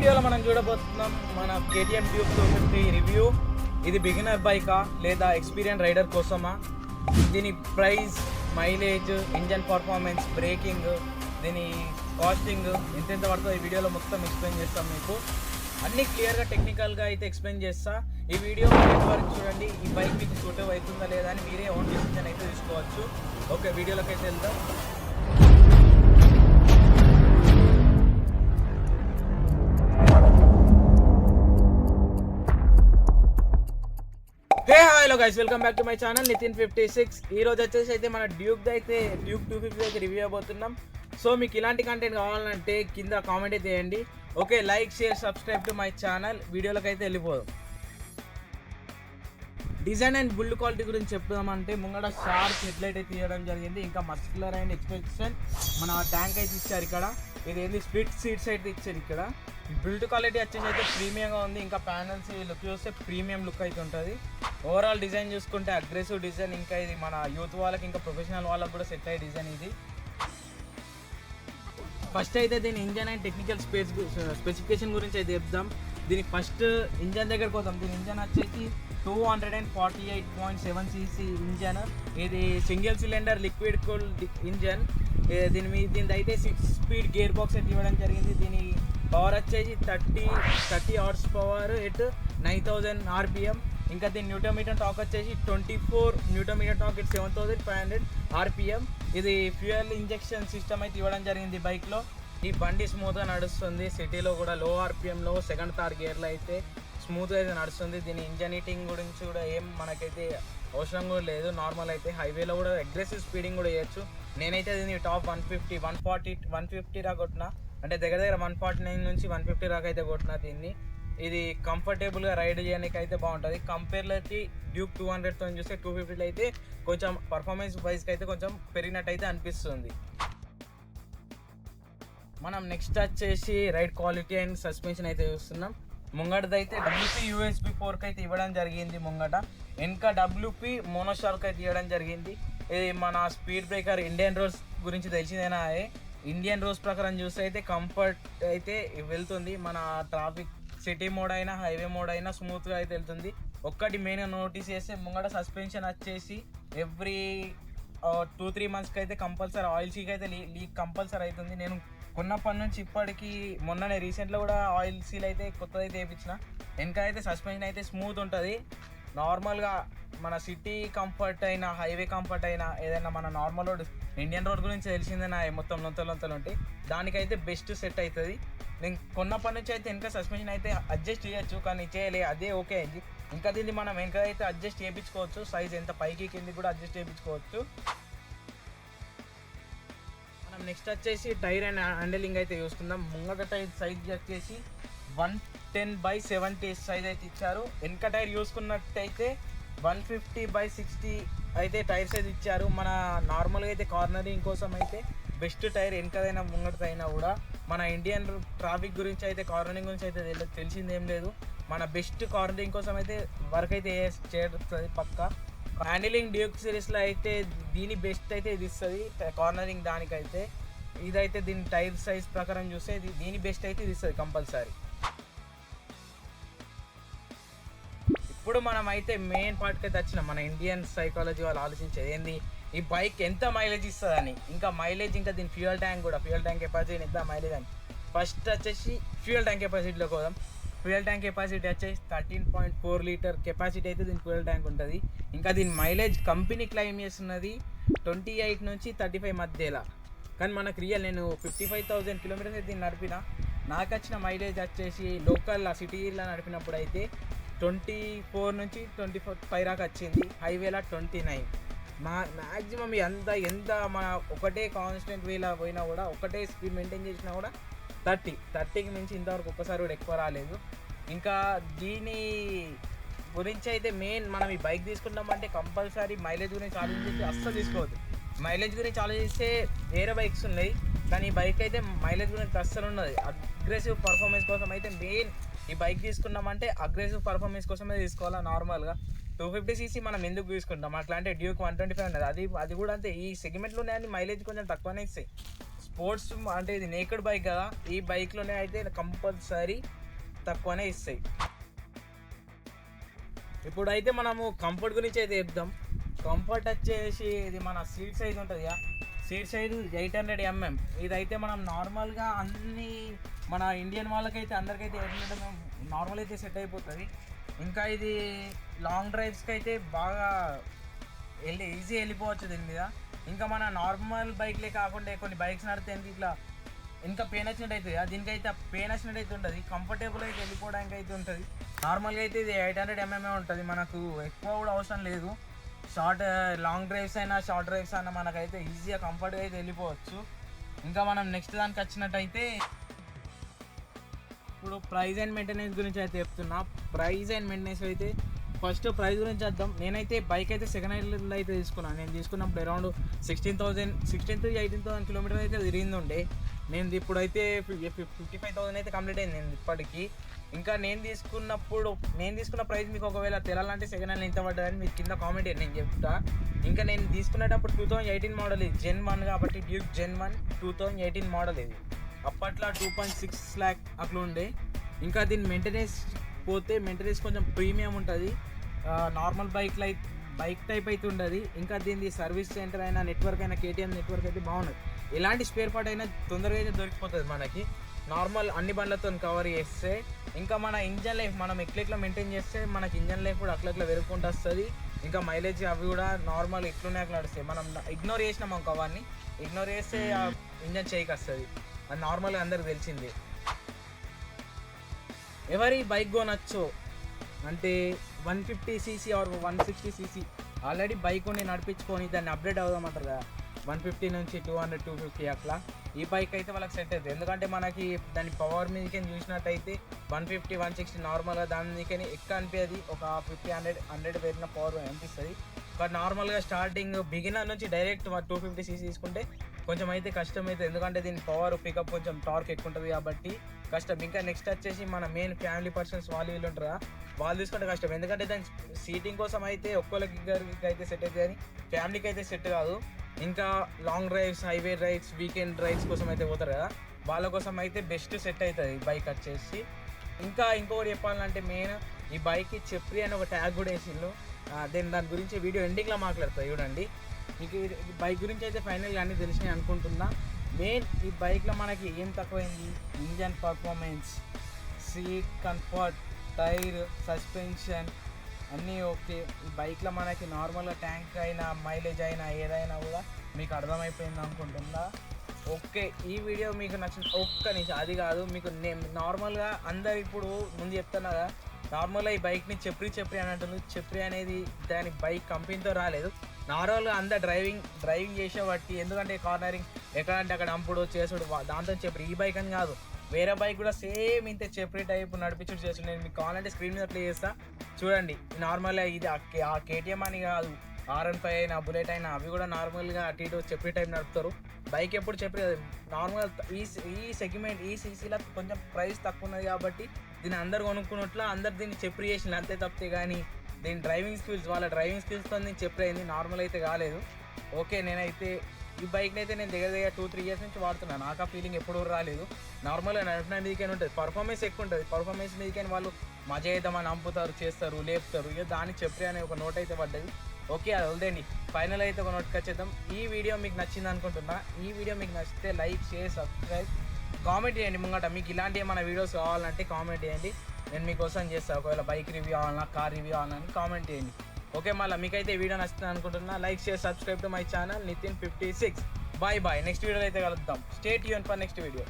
వీడియోలో మనం చూడబోతున్నాం మన KTM Duke 250 రివ్యూ. ఇది బిగినర్ బైకా లేదా ఎక్స్పీరియన్స్ రైడర్ కోసమా, దీని price, mileage, engine performance, breaking, దీని కాస్టింగ్ ఎంతెంత పడుతుందో ఈ వీడియోలో మొత్తం ఎక్స్ప్లెయిన్ చేస్తాం. మీకు అన్నీ క్లియర్గా టెక్నికల్గా అయితే ఎక్స్ప్లెయిన్ చేస్తా. ఈ వీడియో వరకు చూడండి. ఈ బైక్ మీకు సూటబుల్ అవుతుందా లేదా అని మీరే ఓన్ డిసిజన్ అయితే తీసుకోవచ్చు. ఓకే, వీడియోలోకి అయితే వెళ్దాం. Hello guys, welcome back to my channel Nitin 56. ఈ రోజు వచ్చేసి అయితే మన డ్యూక్ 250 అయితే రివ్యూ అయిపోతున్నాం. సో మీకు ఇలాంటి కంటెంట్ కావాలంటే కింద కామెంట్ అయితే చేయండి. Okay, like, share, subscribe to my channel. వీడియోలోకి అయితే వెళ్ళిపోదాం. డిజైన్ అండ్ బిల్డ్ క్వాలిటీ గురించి చెప్తామంటే ముంగడ షార్ప్ హెడ్లైట్ అయితే తీయడం జరిగింది. ఇంకా మస్కులర్ అండ్ ఎక్స్ప్రెషన్ మన ట్యాంక్ అయితే ఇచ్చారు. ఇక్కడ ఇది ఏంది స్ప్లిట్ సీట్స్ అయితే ఇచ్చారు. ఇక్కడ బిల్డ్ క్వాలిటీ వచ్చేసి అయితే ప్రీమియంగా ఉంది. ఇంకా ప్యానల్స్ లుక్ చూస్తే ప్రీమియం లుక్ అయితే ఉంటుంది. ఓవరాల్ డిజైన్ చూసుకుంటే అగ్రెసివ్ డిజైన్. ఇంకా ఇది మన యూత్ వాళ్ళకి ఇంకా ప్రొఫెషనల్ వాళ్ళకి కూడా సెట్ అయ్యే డిజైన్ ఇది. ఫస్ట్ అయితే దీని ఇంజన్ అండ్ టెక్నికల్ స్పెసిఫికేషన్ గురించి అయితే చెప్దాం. దీని ఫస్ట్ ఇంజన్ దగ్గరకు పోతాం. దీని ఇంజన్ వచ్చేసి 248.7 cc ఇంజన్. ఇది single cylinder liquid cooled engine. దీని అయితే 6 స్పీడ్ గేర్ బాక్స్ అయితే ఇవ్వడం జరిగింది. దీని పవర్ వచ్చేసి 30 హార్స్ పవర్ ఎట్ 9000 RPM. ఇంకా దీని న్యూటోమీటర్ టాక్ వచ్చేసి 24 న్యూటోమీటర్ టాక్ ఎట్ 7500 RPM. ఇది ఫ్యూయల్ ఇంజెక్షన్ సిస్టమ్ అయితే ఇవ్వడం జరిగింది బైక్లో. ఈ బండి స్మూత్గా నడుస్తుంది. సిటీలో కూడా లో RPMలో సెకండ్ థర్డ్ గేర్లో అయితే స్మూత్గా అయితే నడుస్తుంది. దీని ఇంజన్ హీటింగ్ గురించి కూడా ఏం మనకైతే అవసరం కూడా లేదు. నార్మల్ అయితే హైవేలో కూడా అగ్రెసివ్ స్పీడింగ్ కూడా చేయొచ్చు. నేనైతే దీన్ని టాప్ 150, 140, 150 దాకా కొట్టిన. అంటే దగ్గర 149 నుంచి 150 దాకా అయితే కొట్టిన దీన్ని. ఇది కంఫర్టబుల్గా రైడ్ చేయడానికి అయితే బాగుంటుంది. కంపేర్లకి డ్యూక్ 200తో చూస్తే 250లో అయితే కొంచెం పర్ఫార్మెన్స్ వైజ్కి అయితే కొంచెం పెరిగినట్టు అయితే అనిపిస్తుంది. మనం నెక్స్ట్ వచ్చేసి రైడ్ క్వాలిటీ అండ్ సస్పెన్షన్ అయితే చూస్తున్నాం. ముంగటదైతే WP USB 4 అయితే ఇవ్వడం జరిగింది ముంగట. వెనక WP మోనోషార్క్ అయితే ఇవ్వడం జరిగింది. ఇది మన స్పీడ్ బ్రేకర్ ఇండియన్ రోడ్స్ గురించి తెలిసిందేనా. ఇండియన్ రోడ్స్ ప్రకారం చూస్తే అయితే కంఫర్ట్ అయితే వెళ్తుంది. మన ట్రాఫిక్ సిటీ మోడ్ అయినా హైవే మోడ్ అయినా స్మూత్గా అయితే వెళ్తుంది. ఒక్కటి మెయిన్ నోటీస్ చేస్తే ముంగట సస్పెన్షన్ వచ్చేసి ఎవ్రీ 2-3 మంత్స్కి అయితే కంపల్సరీ ఆయిల్ సీక్ అయితే లీక్ కంపల్సరీ అవుతుంది. నేను కొన్నప్పటి నుంచి ఇప్పటికి మొన్ననే రీసెంట్లో కూడా ఆయిల్ సీల్ అయితే కొత్తదైతే వేయించిన. వెనక అయితే సస్పెన్షన్ అయితే స్మూత్ ఉంటుంది. నార్మల్గా మన సిటీ కంఫర్ట్ అయినా హైవే కంఫర్ట్ అయినా ఏదైనా మన నార్మల్ రోడ్ ఇండియన్ రోడ్ గురించి తెలిసిందే నా మొత్తం లొంతలు ఉంటాయి. దానికైతే బెస్ట్ సెట్ అవుతుంది. నేను కొన్నప్పటి నుంచి అయితే వెనక సస్పెన్షన్ అయితే అడ్జస్ట్ చేయొచ్చు, కానీ చేయలే, అదే ఓకే అయింది. ఇంకా దీన్ని మనం వెనక అయితే అడ్జస్ట్ చేయించుకోవచ్చు. సైజ్ ఎంత పైకి కింది కూడా అడ్జస్ట్ చేయించుకోవచ్చు. మనం నెక్స్ట్ వచ్చేసి టైర్ అండ్ హ్యాండిలింగ్ అయితే చూస్తున్నాం. ముంగట టైర్ సైజ్ వచ్చేసి 110/70 సైజ్ అయితే ఇచ్చారు. వెనక టైర్ చూసుకున్నట్టయితే 150/60 అయితే టైర్ సైజ్ ఇచ్చారు. మన నార్మల్గా అయితే కార్నరింగ్ కోసం అయితే బెస్ట్ టైర్ వెనకదైనా ముంగటదైనా కూడా. మన ఇండియన్ ట్రాఫిక్ గురించి అయితే కార్నరింగ్ గురించి అయితే తెలిసిందేం లేదు. మన బెస్ట్ కార్నరింగ్ కోసం అయితే వర్క్ అయితే చేస్తుంది పక్కా. హ్యాండిలింగ్ డ్యూక్ సిరీస్లో అయితే దీని బెస్ట్ అయితే ఇది ఇస్తుంది కార్నరింగ్. దానికైతే ఇదైతే దీని టైర్ సైజ్ ప్రకారం చూస్తే దీని బెస్ట్ అయితే ఇది ఇస్తుంది కంపల్సరీ. ఇప్పుడు మనం అయితే మెయిన్ పార్ట్కి అయితే వచ్చినాం. మన ఇండియన్ సైకాలజీ వాళ్ళు ఆలోచించేది ఏంది, ఈ బైక్ ఎంత మైలేజ్ ఇస్తుందని. ఇంకా మైలేజ్, ఇంకా దీని ఫ్యూయల్ ట్యాంక్ కెపాసిటీ ఎంత మైలేజ్ అని. ఫస్ట్ వచ్చేసి ఫ్యూయల్ ట్యాంక్ కెపాసిటీలోకి పోదాం. ఫ్యూయల్ ట్యాంక్ కెపాసిటీ వచ్చేసి 13.4 లీటర్ కెపాసిటీ అయితే దీని ఫ్యూయల్ ట్యాంక్ ఉంటుంది. ఇంకా దీని మైలేజ్ కంపెనీ క్లెయిమ్ చేస్తున్నది 28 నుంచి 35 మధ్యలో. కానీ మనకు రియల్ నేను 55,000 కిలోమీటర్స్ అయితే దీన్ని నడిపిన. నాకు వచ్చిన మైలేజ్ వచ్చేసి లోకల్ సిటీలో నడిపినప్పుడు అయితే 24 నుంచి 25 దాకా వచ్చింది. హైవేలో 29. మ్యాక్సిమం ఎంత మన ఒకటే కాన్స్టెంట్ వేలా పోయినా కూడా, ఒకటే స్పీడ్ మెయింటైన్ చేసినా కూడా 30కి మించి ఇంతవరకు ఒక్కసారి కూడా ఎక్కువ రాలేదు. ఇంకా దీని గురించి అయితే మెయిన్ మనం ఈ బైక్ తీసుకుంటామంటే కంపల్సరీ మైలేజ్ గురించి ఆలోచించి అస్సలు తీసుకోవద్దు. మైలేజ్ గురించి ఆలోచిస్తే వేరే బైక్స్ ఉన్నాయి, కానీ ఈ బైక్ అయితే మైలేజ్ గురించి అస్సలు ఉన్నది. అగ్రెసివ్ పర్ఫార్మెన్స్ కోసం అయితే మెయిన్ ఈ బైక్ తీసుకున్నామంటే అగ్రెసివ్ పర్ఫార్మెన్స్ కోసమే తీసుకోవాలా. నార్మల్గా 250cc మనం ఎందుకు తీసుకుంటాం, అట్లా అంటే డ్యూక్ 125 ఉన్నది. అది కూడా అంతే. ఈ సెగ్మెంట్లోనే అన్ని మైలేజ్ కొంచెం తక్కువనే ఇస్తాయి. స్పోర్ట్స్ అంటే ఇది నేకెడ్ బైక్ కదా, ఈ బైక్లోనే అయితే కంపల్సరీ తక్కువనే ఇస్తాయి. ఇప్పుడైతే మనము కంఫర్ట్ గురించి అయితే చెప్దాం. కంఫర్ట్ వచ్చేసి ఇది మన సీట్ సైజ్ ఉంటుంది కదా, సీట్ సైజ్ 800mm. ఇదైతే మనం నార్మల్గా అన్ని మన ఇండియన్ వాళ్ళకైతే అందరికైతే 800mm నార్మల్ అయితే సెట్ అయిపోతుంది. ఇంకా ఇది లాంగ్ డ్రైవ్స్కి అయితే బాగా ఈజీ వెళ్ళిపోవచ్చు దీని మీద. ఇంకా మన నార్మల్ బైక్లే కాకుండా కొన్ని బైక్స్ నడితే ఇట్లా ఇంకా పెయిన్ వచ్చినట్టు అవుతుంది, దీనికైతే పెయిన్ వచ్చినట్టు అయితే ఉంటుంది. కంఫర్టబుల్ అయితే వెళ్ళిపోవడానికి అయితే ఉంటుంది. నార్మల్గా అయితే ఇది 800mm ఉంటుంది, మనకు ఎక్కువ కూడా అవసరం లేదు. లాంగ్ డ్రైవ్స్ అయినా షార్ట్ డ్రైవ్స్ అయినా మనకైతే ఈజీగా కంఫర్ట్గా అయితే వెళ్ళిపోవచ్చు. ఇంకా మనం నెక్స్ట్ దానికి వచ్చినట్టయితే ఇప్పుడు ప్రైస్ అండ్ మెయింటెనెన్స్ గురించి అయితే చెప్తున్నా. ప్రైస్ అండ్ మెయింటెనెన్స్ అయితే ఫస్ట్ ప్రైస్ గురించి వద్దాం. నేనైతే బైక్ అయితే సెకండ్ హ్యాండ్లో అయితే తీసుకున్నాను. నేను తీసుకున్నప్పుడు అరౌండ్ 16,000 to 18,000 కిలోమీటర్ అయితే తిరిగింది ఉండే. నేను ఇప్పుడైతే 55,000 అయితే కంప్లీట్ అయింది నేను ఇప్పటికి. ఇంకా నేను తీసుకున్న ప్రైస్ మీకు ఒకవేళ తెలాలంటే సెకండ్ హ్యాండ్ ఎంత పడ్డదని మీకు కింద కామెంట్ నేను చెప్తా. ఇంకా నేను తీసుకునేటప్పుడు 2018 మోడల్, ఇది Gen 1 కాబట్టి డ్యూక్ Gen 1 2018 మోడల్. ఇది అప్పట్లో 2.6 lakh అట్లా ఉండే. ఇంకా దీని మెయింటెనెన్స్ కొంచెం ప్రీమియం ఉంటుంది. నార్మల్ బైక్ టైప్ అయితే ఉండదు. ఇంకా దీని సర్వీస్ సెంటర్ అయినా నెట్వర్క్ అయినా KTM నెట్వర్క్ అయితే బాగున్నది. ఎలాంటి స్పేర్ పార్ట్ అయినా తొందరగా అయితే దొరికిపోతుంది మనకి, నార్మల్ అన్ని బండ్లతో కవర్ చేస్తే. ఇంకా మన ఇంజన్ లైఫ్ మనం ఎట్లా మెయింటైన్ చేస్తే మనకి ఇంజన్ లైఫ్ కూడా అట్లా వెరుకుంటూ వస్తుంది. ఇంకా మైలేజ్ అవి కూడా నార్మల్ ఎట్లునే అట్లా నడుస్తాయి. మనం ఇగ్నోర్ చేసినాం ఒక కవర్ని, ఇగ్నోర్ చేస్తే ఆ ఇంజన్ చేయకి వస్తుంది, అది నార్మల్గా అందరికి తెలిసింది. ఎవరి బైక్ కొనొచ్చు అంటే 150cc are 160cc already bike ఉండి నడిపించుకొని దాన్ని అప్డేట్ అవుదామంటారు కదా, 150 నుంచి 200 250 అట్లా. ఈ బైక్ అయితే వాళ్ళకి సెట్ అవుతుంది. ఎందుకంటే మనకి దాని పవర్ మీదకి చూసినట్టయితే 150 160 నార్మల్గా దాని మీదకి ఎక్కువ అనిపించేది, ఒక 50 100 పెరిగిన పవర్ అనిపిస్తుంది. బట్ నార్మల్గా స్టార్టింగ్ బిగినర్ నుంచి డైరెక్ట్ 250cc తీసుకుంటే కొంచెం అయితే కష్టం అవుతుంది, ఎందుకంటే దీని పవర్ పికప్ కొంచెం టార్క్ ఎక్కువ ఉంటుంది కాబట్టి కష్టం. ఇంకా నెక్స్ట్ వచ్చేసి మన మెయిన్ ఫ్యామిలీ పర్సన్స్ వీళ్ళు ఉంటారా, వాళ్ళు తీసుకుంటే కష్టం. ఎందుకంటే దాని సీటింగ్ కోసం అయితే ఒక్కొక్కరికి అయితే సెట్ అవుతుంది కానీ ఫ్యామిలీకి అయితే సెట్ కాదు. ఇంకా long drives, highway drives, weekend drives కోసం అయితే పోతారు కదా, వాళ్ళ కోసం అయితే బెస్ట్ సెట్ అవుతుంది బైక్ వచ్చేసి. ఇంకా ఇంకొకటి చెప్పాలంటే మెయిన్ ఈ బైక్కి చెప్రి అని ఒక ట్యాగ్ కూడా వేసిండు. దాని గురించి వీడియో ఎండింగ్లో మాట్లాడుతుంది చూడండి. మీకు ఈ బైక్ గురించి అయితే ఫైనల్గా అన్నీ తెలిసినాయి అనుకుంటున్నా. మెయిన్ ఈ బైక్లో మనకి ఏం తక్కువైంది, engine performance, seat comfort, tyre, suspension అన్నీ ఓకే. ఈ బైక్లో మనకి నార్మల్గా ట్యాంక్ అయినా మైలేజ్ అయినా ఏదైనా కూడా మీకు అర్థమైపోయింది అనుకుంటున్నా. ఓకే, ఈ వీడియో మీకు నచ్చిన ఒక్క నిమిషం అది కాదు, మీకు నేను నార్మల్గా అందరు ఇప్పుడు ముందు చెప్తున్నా కదా, నార్మల్గా ఈ బైక్ని చెప్రి అని అంటుంది. చెప్రి అనేది దాని బైక్ కంపెనీతో రాలేదు, నార్మల్గా అందరు డ్రైవింగ్ చేసే బట్టి. ఎందుకంటే కార్నరింగ్ ఎక్కడంటే అక్కడ అంపుడు చేసుడు దాంతో చెప్రి. ఈ బైక్ అని కాదు, వేరే బైక్ కూడా సేమ్ ఇంతే చెప్రి టైప్ నడిపించుడు చేస్తుండే. నేను మీకు కావాలంటే స్క్రీన్ మీద ప్లే చేస్తా చూడండి. నార్మల్గా ఇది ఆ KTM అని కాదు, R15 అయినా బుల్లెట్ అయినా అవి కూడా నార్మల్గా అటు ఇటు చెప్రి టైప్ నడుపుతారు. బైక్ ఎప్పుడు చెప్పి నార్మల్ ఈ సెగ్మెంట్ ఈ సీసీలో కొంచెం ప్రైస్ తక్కువ ఉన్నది కాబట్టి దీన్ని అందరు కొనుక్కున్నట్లు అందరు దీన్ని చెప్పి చేసిన అంతే తప్పితే. కానీ దీని వాళ్ళ డ్రైవింగ్ స్కిల్స్తో నేను చెప్పి అయింది, నార్మల్ అయితే కాలేదు. ఓకే, నేనైతే ఈ బైక్ని అయితే నేను దగ్గర 2-3 years నుంచి వాడుతున్నాను. నాకు ఆ ఫీలింగ్ ఎప్పుడు రాలేదు. నార్మల్గా నడిపిన మీదకైనా ఉంటుంది, పర్ఫార్మెన్స్ ఎక్కువ ఉంటుంది. పర్ఫార్మెన్స్ మీదకైనా వాళ్ళు మజా చేద్దామని అంపుతారు, చేస్తారు, లేపుతారు. ఇక దాన్ని చెప్పి అనే ఒక నోట్ అయితే పడ్డది. ఓకే, అది వదిలేండి. ఫైనల్ అయితే ఒక నోట్కి వచ్చేద్దాం. ఈ వీడియో మీకు నచ్చింది అనుకుంటున్నా. ఈ వీడియో మీకు నచ్చితే లైక్, షేర్, సబ్స్క్రైబ్, కామెంట్ చేయండి. ముంగట మీకు ఇలాంటి ఏమైనా వీడియోస్ కావాలంటే కామెంట్ చేయండి, నేను మీకోసం చేస్తాను. ఒకవేళ బైక్ రివ్యూ కావాలన్నా, కార్ రివ్యూ కావాలని కామెంట్ చేయండి. ఓకే, మళ్ళీ మీకైతే వీడియో నచ్చుతుంది అనుకుంటున్నా. Like, share, subscribe to my channel Nitin56. Bye. Next వీడియోలో అయితే కలుద్దాం. Stay tune for next video.